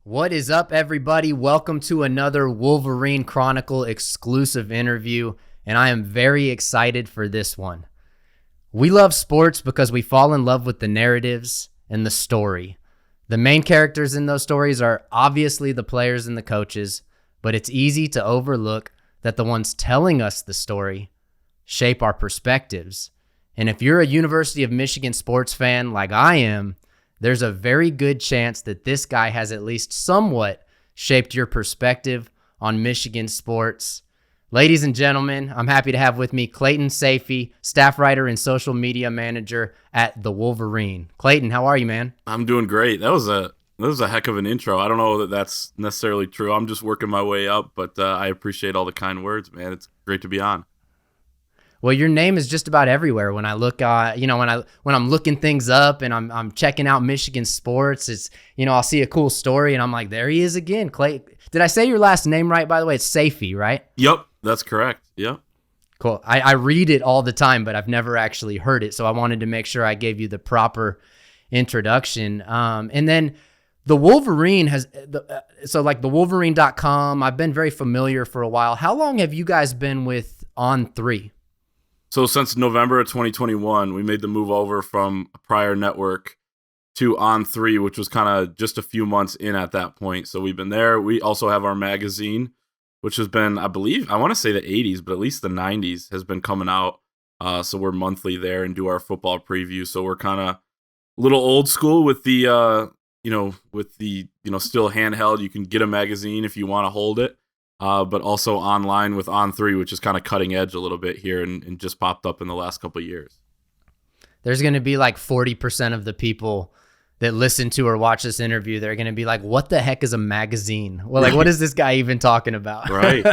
What is up, everybody? Welcome to another Wolverine Chronicle exclusive interview, and I am very excited for this one. We love sports because we fall in love with the narratives and the story. The main characters in those stories are obviously the players and the coaches, but it's easy to overlook that the ones telling us the story shape our perspectives. And if you're a University of Michigan sports fan like I am, there's a very good chance that this guy has at least somewhat shaped your perspective on Michigan sports. Ladies and gentlemen, I'm happy to have with me Clayton Sayfie, staff writer and social media manager at The Wolverine. Clayton, how are you, man? I'm doing great. That was a heck of an intro. I don't know that that's necessarily true. I'm just working my way up, but I appreciate all the kind words, man. It's great to be on. Well, your name is just about everywhere when I look, when I'm looking things up and I'm checking out Michigan sports. It's, I'll see a cool story and I'm like, there he is again. Clay, did I say your last name right? By the way, it's Sayfie, right? Yep, that's correct. Yep. Cool. I read it all the time, but I've never actually heard it, so I wanted to make sure I gave you the proper introduction. And then the Wolverine the Wolverine.com. I've been very familiar for a while. How long have you guys been with On3? So since November of 2021, we made the move over from a prior network to On3, which was kind of just a few months in at that point. So we've been there. We also have our magazine, which has been, I want to say the 80s, but at least the 90s has been coming out. So we're monthly there and do our football preview. So we're kind of a little old school with the, still handheld. You can get a magazine if you want to hold it. But also online with On3, which is kind of cutting edge a little bit here and just popped up in the last couple of years. There's going to be like 40% of the people that listen to or watch this interview. They're going to be like, what the heck is a magazine? Well, like, what is this guy even talking about? Right.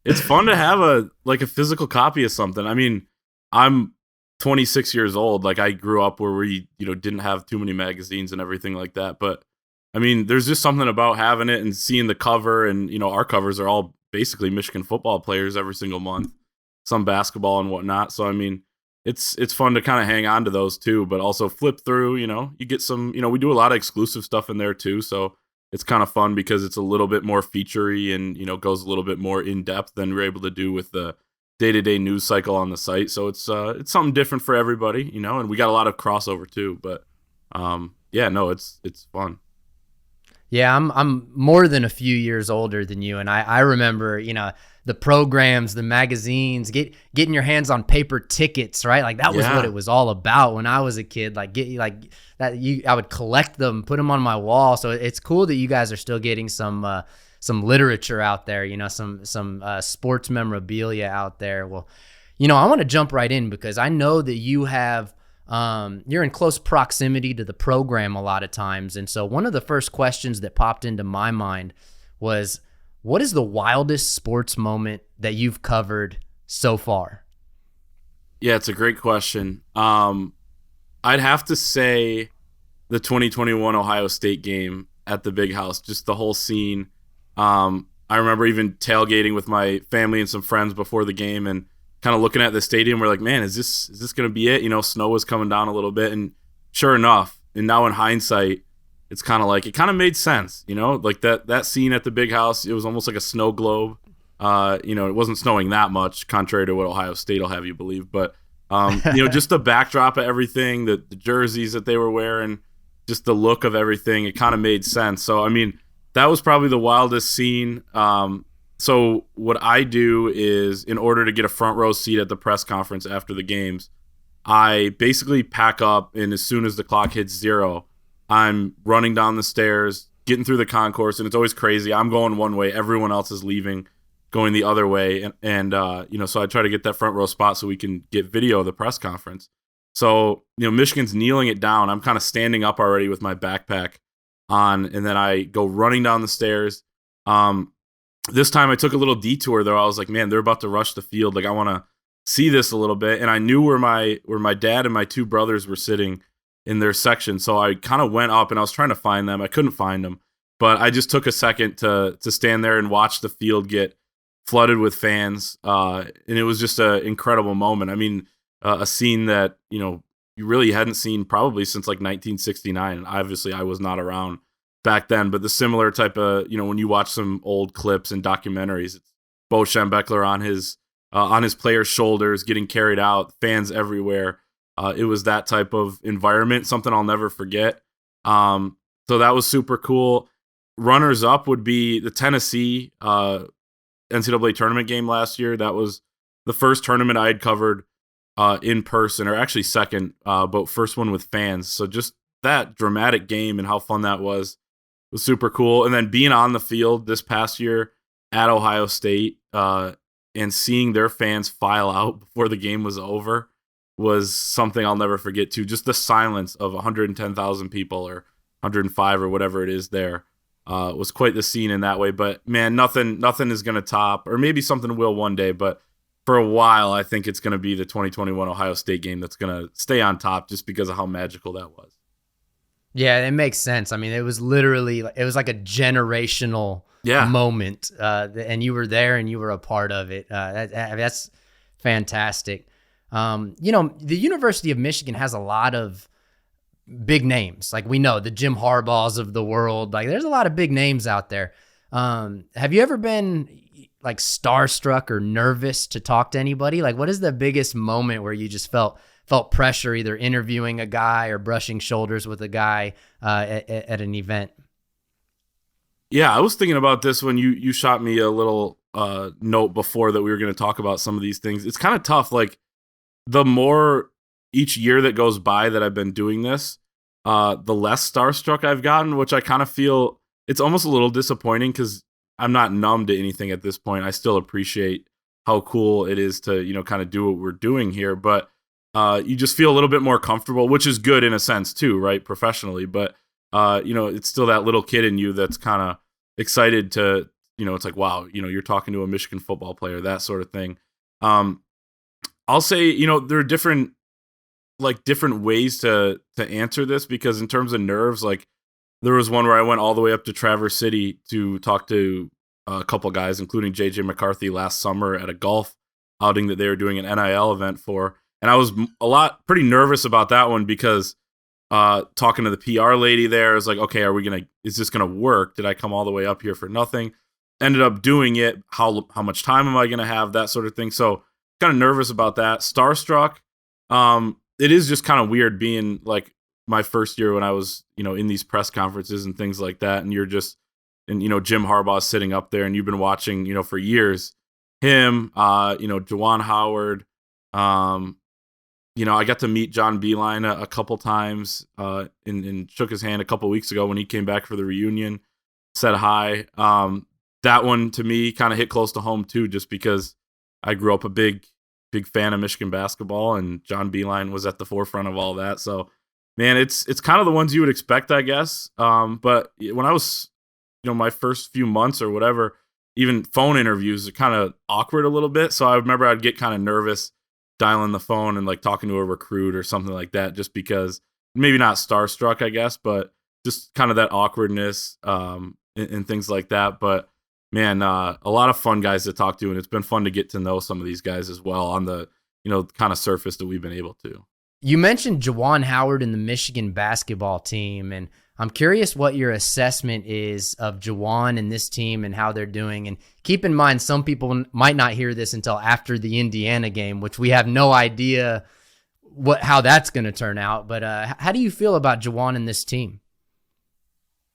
It's fun to have a physical copy of something. I mean, I'm 26 years old. Like, I grew up where we, didn't have too many magazines and everything like that. But I mean, there's just something about having it and seeing the cover, and our covers are all basically Michigan football players every single month, some basketball and whatnot. So I mean, it's fun to kind of hang on to those too, but also flip through. You get some. We do a lot of exclusive stuff in there too, so it's kind of fun because it's a little bit more featurey and goes a little bit more in depth than we're able to do with the day-to-day news cycle on the site. So it's something different for everybody, and we got a lot of crossover too. But it's fun. Yeah, I'm more than a few years older than you, and I remember, the programs, the magazines, getting your hands on paper tickets, right? Like that was what it was all about when I was a kid. I would collect them, put them on my wall. So it's cool that you guys are still getting some literature out there, some sports memorabilia out there. Well, I want to jump right in because I know that you have. You're in close proximity to the program a lot of times. And so one of the first questions that popped into my mind was, what is the wildest sports moment that you've covered so far? Yeah, it's a great question. I'd have to say the 2021 Ohio State game at the Big House, just the whole scene. I remember even tailgating with my family and some friends before the game and kind of looking at the stadium. We're like, man, is this going to be it? Snow was coming down a little bit, and sure enough, and now in hindsight, it's kind of like, it kind of made sense, like that scene at the Big House, it was almost like a snow globe. It wasn't snowing that much, contrary to what Ohio State will have you believe, but just the backdrop of everything, the jerseys that they were wearing, just the look of everything, it kind of made sense. So, I mean, that was probably the wildest scene. So what I do is, in order to get a front row seat at the press conference after the games, I basically pack up, and as soon as the clock hits 0, I'm running down the stairs, getting through the concourse, and it's always crazy. I'm going one way, everyone else is leaving, going the other way, and so I try to get that front row spot so we can get video of the press conference. So, Michigan's kneeling it down. I'm kind of standing up already with my backpack on, and then I go running down the stairs. This time I took a little detour though. I was like, man, they're about to rush the field. Like, I want to see this a little bit. And I knew where my dad and my two brothers were sitting in their section. So I kind of went up and I was trying to find them. I couldn't find them, but I just took a second to stand there and watch the field get flooded with fans. And it was just an incredible moment. I mean, a scene that, you really hadn't seen probably since like 1969. And obviously I was not around back then, but the similar type of, when you watch some old clips and documentaries, it's Bo Schembechler on his players' shoulders, getting carried out, fans everywhere. It was that type of environment, something I'll never forget. So that was super cool. Runners up would be the Tennessee NCAA tournament game last year. That was the first tournament I had covered in person, or actually second, but first one with fans. So just that dramatic game and how fun that was super cool. And then being on the field this past year at Ohio State and seeing their fans file out before the game was over was something I'll never forget too. Just the silence of 110,000 people or 105 or whatever it is there was quite the scene in that way. But man, nothing is going to top, or maybe something will one day, but for a while, I think it's going to be the 2021 Ohio State game that's going to stay on top just because of how magical that was. Yeah, it makes sense. I mean, it was like a generational moment, and you were there and you were a part of it. That's fantastic. The University of Michigan has a lot of big names. Like, we know the Jim Harbaughs of the world. Like, there's a lot of big names out there. Have you ever been like starstruck or nervous to talk to anybody? Like, what is the biggest moment where you just felt pressure, either interviewing a guy or brushing shoulders with a guy at an event? Yeah, I was thinking about this when you shot me a little note before that we were going to talk about some of these things. It's kind of tough. Like, the more each year that goes by that I've been doing this, the less starstruck I've gotten, which I kind of feel it's almost a little disappointing because I'm not numb to anything at this point. I still appreciate how cool it is to, kind of do what we're doing here. But you just feel a little bit more comfortable, which is good in a sense too, right? Professionally. But, it's still that little kid in you that's kind of excited to, it's like, wow, you're talking to a Michigan football player, that sort of thing. I'll say, there are different ways to answer this, because in terms of nerves, like, there was one where I went all the way up to Traverse City to talk to a couple guys, including JJ McCarthy last summer at a golf outing that they were doing an NIL event for. And I was pretty nervous about that one because talking to the PR lady there, I was like, okay, is this going to work? Did I come all the way up here for nothing? Ended up doing it. How much time am I going to have? That sort of thing. So kind of nervous about that. Starstruck. It is just kind of weird being like my first year when I was, in these press conferences and things like that. And you're just, and, Jim Harbaugh sitting up there and you've been watching, for years, him, Juwan Howard. I got to meet John Beilein a couple times and shook his hand a couple weeks ago when he came back for the reunion, said hi. That one to me kind of hit close to home too, just because I grew up a big fan of Michigan basketball, and John Beilein was at the forefront of all that. So, man, it's kind of the ones you would expect, I guess. But when I was, my first few months or whatever, even phone interviews are kind of awkward a little bit. So I remember I'd get kind of nervous dialing the phone and like talking to a recruit or something like that, just because, maybe not starstruck, I guess, but just kind of that awkwardness and things like that. But man, a lot of fun guys to talk to, and it's been fun to get to know some of these guys as well on the, kind of surface that we've been able to. You mentioned Juwan Howard and the Michigan basketball team, and I'm curious what your assessment is of Juwan and this team and how they're doing. And keep in mind, some people might not hear this until after the Indiana game, which we have no idea how that's going to turn out. But how do you feel about Juwan and this team?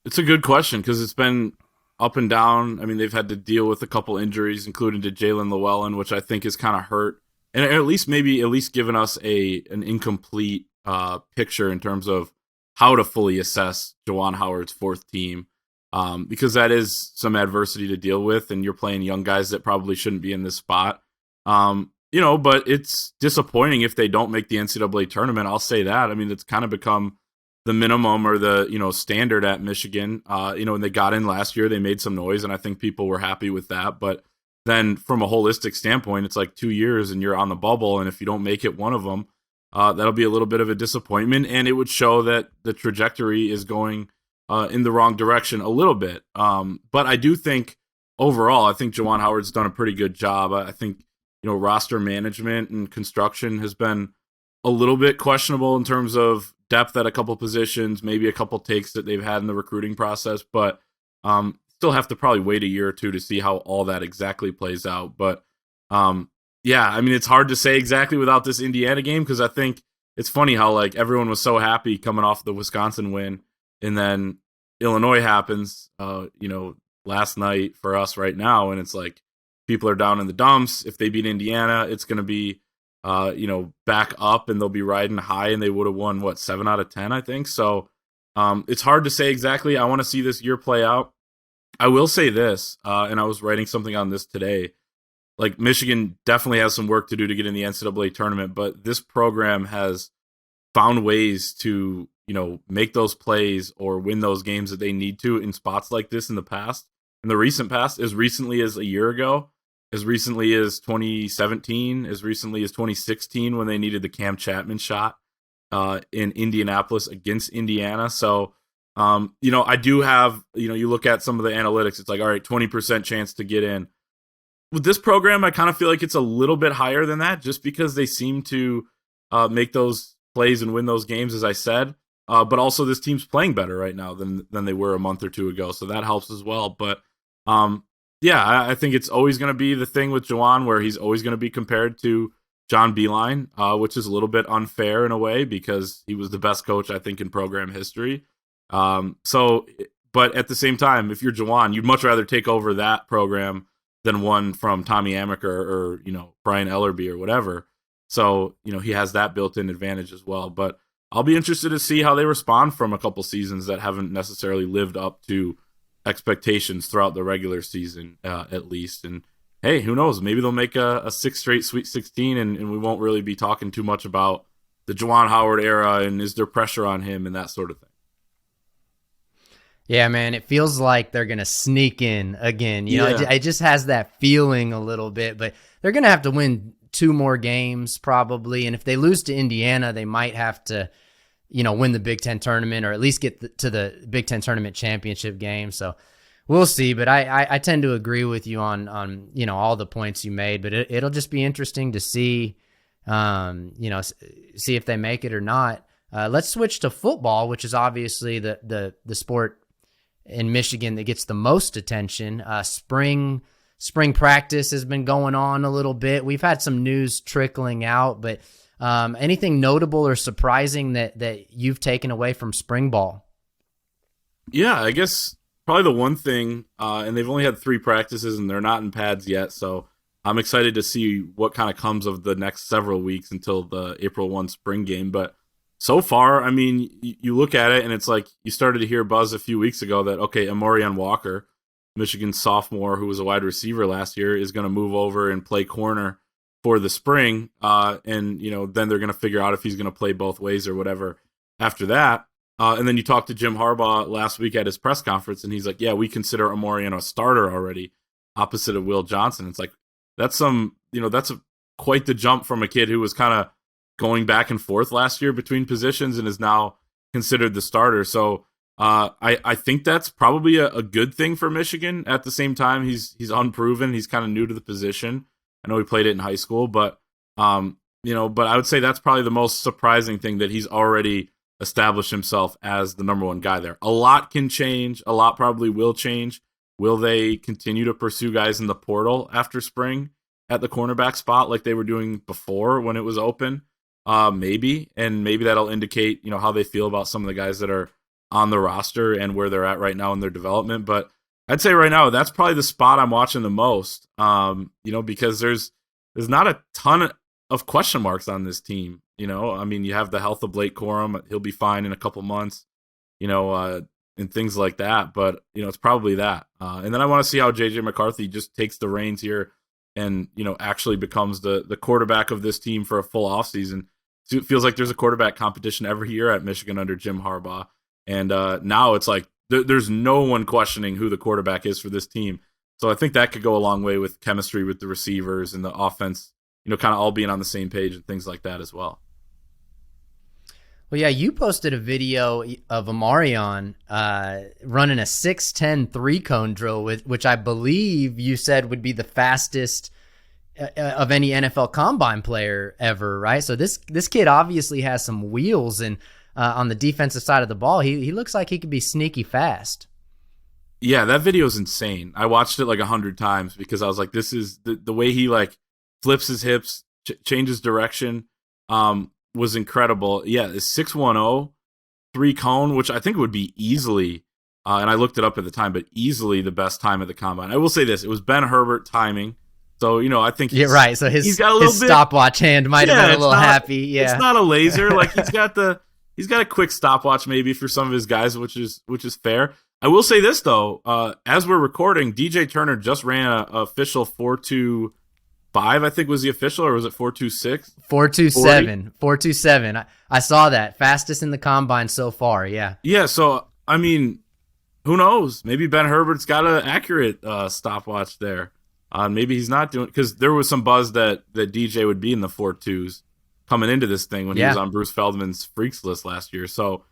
It's a good question, because it's been up and down. I mean, they've had to deal with a couple injuries, including to Jalen Llewellyn, which I think has kind of hurt, and at least given us an incomplete picture in terms of how to fully assess Juwan Howard's fourth team, because that is some adversity to deal with, and you're playing young guys that probably shouldn't be in this spot. But it's disappointing if they don't make the NCAA tournament. I'll say that. I mean, it's kind of become the minimum or the, standard at Michigan. When they got in last year, they made some noise, and I think people were happy with that. But then from a holistic standpoint, it's like 2 years and you're on the bubble. And if you don't make it one of them, that'll be a little bit of a disappointment. And it would show that the trajectory is going in the wrong direction a little bit. But I do think overall, I think Juwan Howard's done a pretty good job. I think, roster management and construction has been a little bit questionable in terms of depth at a couple positions, maybe a couple takes that they've had in the recruiting process, but still have to probably wait a year or two to see how all that exactly plays out. But yeah, I mean, it's hard to say exactly without this Indiana game, because I think it's funny how like everyone was so happy coming off the Wisconsin win, and then Illinois happens, last night for us right now, and it's like people are down in the dumps. If they beat Indiana, it's going to be back up, and they'll be riding high, and they would have won 7 out of 10, I think. So it's hard to say exactly. I want to see this year play out. I will say this, and I was writing something on this today. Like, Michigan definitely has some work to do to get in the NCAA tournament, but this program has found ways to, make those plays or win those games that they need to in spots like this in the past. In the recent past, as recently as a year ago, as recently as 2017, as recently as 2016, when they needed the Cam Chapman shot in Indianapolis against Indiana. So, I do have, you look at some of the analytics, it's like, all right, 20% chance to get in. With this program, I kind of feel like it's a little bit higher than that, just because they seem to make those plays and win those games, as I said. But also, this team's playing better right now than they were a month or two ago, so that helps as well. But yeah, I think it's always going to be the thing with Juwan, where he's always going to be compared to John Beilein, which is a little bit unfair in a way, because he was the best coach, I think, in program history. But at the same time, if you're Juwan, you'd much rather take over that program than one from Tommy Amaker or Brian Ellerby or whatever. So, he has that built-in advantage as well. But I'll be interested to see how they respond from a couple seasons that haven't necessarily lived up to expectations throughout the regular season, at least. And hey, who knows? Maybe they'll make a 6 straight Sweet 16, and we won't really be talking too much about the Juwan Howard era and is there pressure on him and that sort of thing. Yeah, man, it feels like they're going to sneak in again. It just has that feeling a little bit, but they're going to have to win 2 more games probably. And if they lose to Indiana, they might have to, win the Big Ten tournament, or at least get to the Big Ten tournament championship game. So we'll see. But I tend to agree with you on all the points you made. But it'll just be interesting to see, see if they make it or not. Let's switch to football, which is obviously the sport in Michigan that gets the most attention. Spring practice has been going on a little bit. We've had some news trickling out, but anything notable or surprising that you've taken away from spring ball? Yeah, I guess probably the one thing, and they've only had 3 practices and they're not in pads yet, so I'm excited to see what kind of comes of the next several weeks until the April 1 spring game. But so far, I mean, you look at it and it's like you started to hear buzz a few weeks ago that, okay, Amorian Walker, Michigan's sophomore who was a wide receiver last year, is going to move over and play corner for the spring. And, then they're going to figure out if he's going to play both ways or whatever after that. And then you talked to Jim Harbaugh last week at his press conference, and he's like, yeah, we consider Amorian a starter already, opposite of Will Johnson. It's like, that's quite the jump from a kid who was kind of going back and forth last year between positions and is now considered the starter. So I think that's probably a good thing for Michigan. At the same time, he's unproven. He's kind of new to the position. I know he played it in high school, but but I would say that's probably the most surprising thing, that he's already established himself as the number 1 guy there. A lot can change. A lot probably will change. Will they continue to pursue guys in the portal after spring at the cornerback spot like they were doing before when it was open? Maybe, and maybe that'll indicate, how they feel about some of the guys that are on the roster and where they're at right now in their development. But I'd say right now, that's probably the spot I'm watching the most, because there's not a ton of question marks on this team. I mean, you have the health of Blake Corum. He'll be fine in a couple months, and things like that. But, it's probably that. And then I want to see how J.J. McCarthy just takes the reins here and, actually becomes the quarterback of this team for a full offseason. It feels like there's a quarterback competition every year at Michigan under Jim Harbaugh. And now it's like there's no one questioning who the quarterback is for this team. So I think that could go a long way with chemistry with the receivers and the offense, kind of all being on the same page and things like that as well. Well, yeah, you posted a video of Amarion running a 6'10" 3-cone drill, which I believe you said would be the fastest of any NFL combine player ever, right? So this kid obviously has some wheels, and on the defensive side of the ball, he looks like he could be sneaky fast. Yeah, that video is insane. I watched it like 100 times because I was like, this is the way he like flips his hips, changes direction, was incredible. Yeah, it's 610, 3 cone, which I think would be easily, and I looked it up at the time, but easily the best time at the combine. I will say this, it was Ben Herbert timing. So, I think yeah, right. So he's got a little his stopwatch hand might have been a little happy. Yeah. It's not a laser. Like he's got a quick stopwatch maybe for some of his guys, which is fair. I will say this though, as we're recording, DJ Turner just ran a official 4.25, I think was the official, or was it 4.26? 4.27. 4.27. I saw that. Fastest in the combine so far, yeah. Yeah, so I mean, who knows? Maybe Ben Herbert's got an accurate stopwatch there. Maybe he's not doing, because there was some buzz that DJ would be in the 4.2s coming into this thing when he was on Bruce Feldman's Freaks list last year. So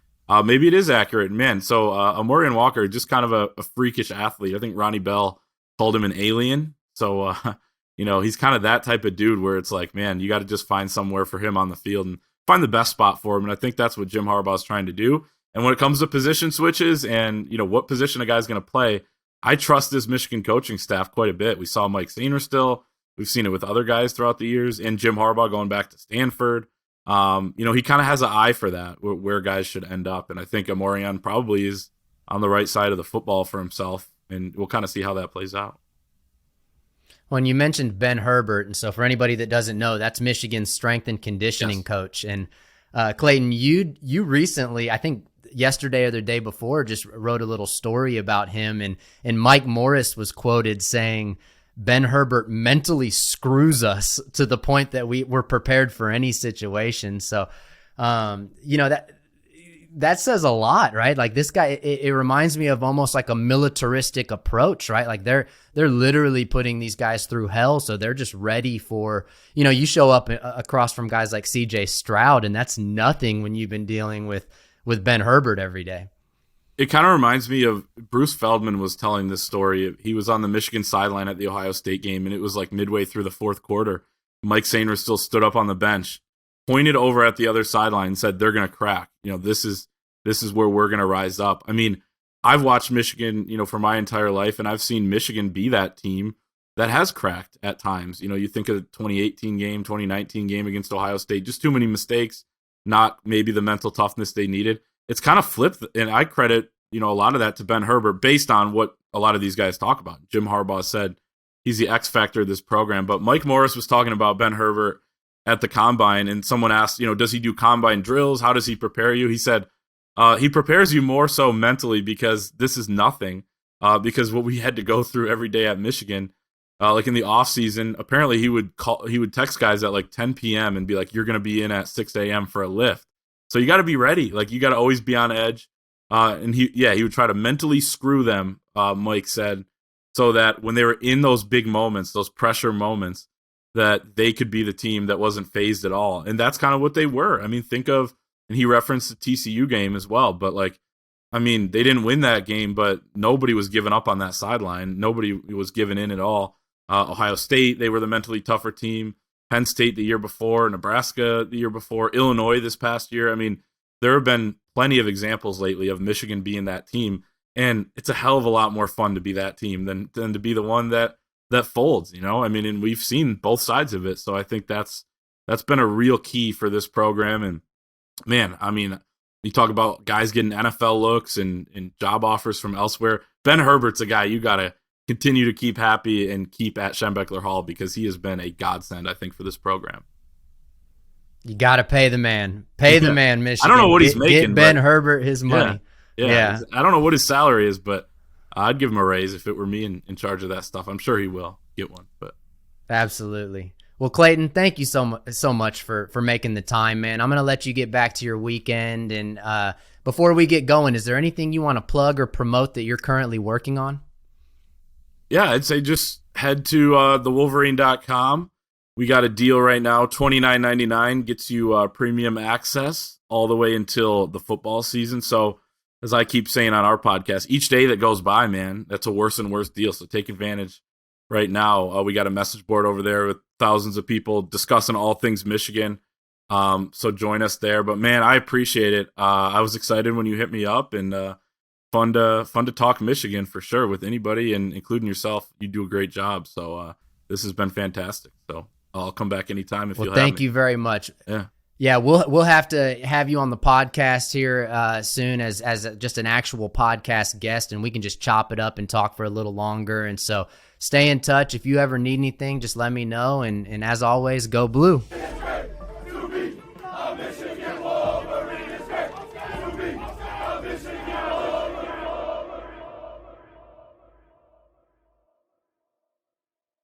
maybe it is accurate, man. So Amorian Walker, just kind of a freakish athlete. I think Ronnie Bell called him an alien. So he's kind of that type of dude where it's like, man, you got to just find somewhere for him on the field and find the best spot for him. And I think that's what Jim Harbaugh's trying to do. And when it comes to position switches and what position a guy's going to play, I trust this Michigan coaching staff quite a bit. We saw Mike Sainer still. We've seen it with other guys throughout the years, and Jim Harbaugh going back to Stanford. He kind of has an eye for that, where guys should end up. And I think Amorian probably is on the right side of the football for himself, and we'll kind of see how that plays out. When you mentioned Ben Herbert, and so for anybody that doesn't know, that's Michigan's strength and conditioning coach. And Clayton, you recently, I think yesterday or the day before, just wrote a little story about him, and Mike Morris was quoted saying, Ben Herbert mentally screws us to the point that we're prepared for any situation. So, that says a lot, right? Like this guy, it reminds me of almost like a militaristic approach, right? Like they're literally putting these guys through hell. So they're just ready for, you show up across from guys like CJ Stroud, and that's nothing when you've been dealing with Ben Herbert every day. It kind of reminds me of Bruce Feldman was telling this story. He was on the Michigan sideline at the Ohio State game, and it was like midway through the fourth quarter. Mike Sainer still stood up on the bench, pointed over at the other sideline, and said, "They're going to crack. This is where we're going to rise up." I mean, I've watched Michigan, for my entire life, and I've seen Michigan be that team that has cracked at times. You think of the 2018 game, 2019 game against Ohio State, just too many mistakes, not maybe the mental toughness they needed. It's kind of flipped, and I credit, a lot of that to Ben Herbert based on what a lot of these guys talk about. Jim Harbaugh said he's the X factor of this program, but Mike Morris was talking about Ben Herbert at the combine, and someone asked, does he do combine drills? How does he prepare you? He said, he prepares you more so mentally because this is nothing, because what we had to go through every day at Michigan, like in the off season, apparently he would text guys at like 10 p.m. and be like, you're going to be in at 6 a.m. for a lift. So you got to be ready. Like you got to always be on edge. And he would try to mentally screw them, Mike said, so that when they were in those big moments, those pressure moments, that they could be the team that wasn't phased at all. And that's kind of what they were. I mean, and he referenced the TCU game as well, but they didn't win that game, but nobody was giving up on that sideline. Nobody was giving in at all. Ohio State, they were the mentally tougher team. Penn State the year before, Nebraska the year before, Illinois this past year. I mean, there have been plenty of examples lately of Michigan being that team, and it's a hell of a lot more fun to be that team than to be the one that folds, and we've seen both sides of it. So I think that's been a real key for this program. And man, you talk about guys getting NFL looks and job offers from elsewhere. Ben Herbert's a guy you got to continue to keep happy and keep at Schembechler Hall because he has been a godsend, I think, for this program. You got to pay the man. Pay the man, Michigan. I don't know what he's making. Get Ben Herbert his money. Yeah. I don't know what his salary is, but I'd give him a raise if it were me in charge of that stuff. I'm sure he will get one. But absolutely. Well, Clayton, thank you so much for making the time, man. I'm going to let you get back to your weekend. And before we get going, is there anything you want to plug or promote that you're currently working on? Yeah, I'd say just head to thewolverine.com. We got a deal right now, $29.99 gets you premium access all the way until the football season. So as I keep saying on our podcast, each day that goes by, man, that's a worse and worse deal. So take advantage right now. We got a message board over there with thousands of people discussing all things Michigan. So join us there. But man, I appreciate it. I was excited when you hit me up, and fun to talk Michigan for sure with anybody, and including yourself. You do a great job. So this has been fantastic. So I'll come back anytime if you'll have me. Thank you very much. Yeah. Yeah, we'll have to have you on the podcast here soon as just an actual podcast guest, and we can just chop it up and talk for a little longer. And so stay in touch. If you ever need anything, just let me know. And as always, go blue.